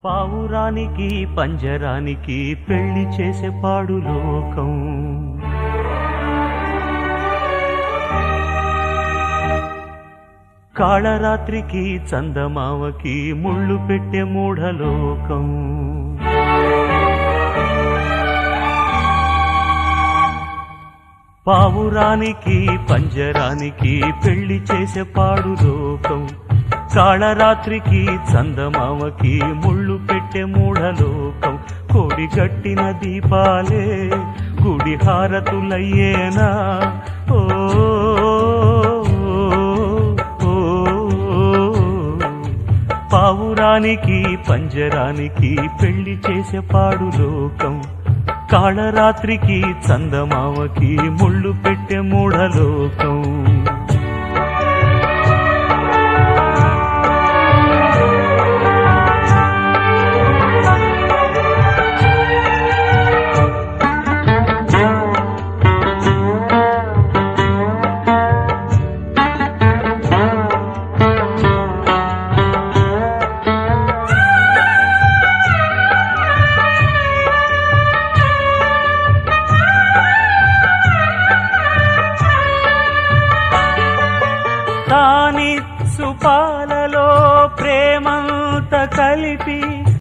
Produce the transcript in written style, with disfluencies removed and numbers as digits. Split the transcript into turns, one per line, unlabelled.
పావురానికి పంజరానికి పెళ్లి చేసే పాడు లోకం. కాళరాత్రికి చందమావకి ముళ్ళు పెట్టే మూఢలోకం. పావురానికి పంజరానికి పెళ్లి చేసే పాడు లోకం. కాళరాత్రికి చందమావకి ముళ్ళు పెట్టే మూఢలోకం. కోడి గట్టిన దీపాలే గుడి హారతులయ్యేనా? ఓ పావురానికి పంజరానికి పెళ్లి చేసే పాడు లోకం. కాళరాత్రికి చందమావకి ముళ్ళు పెట్టే మూఢలోకం. తానిచ్చు పాలలో ప్రేమంత కలిపి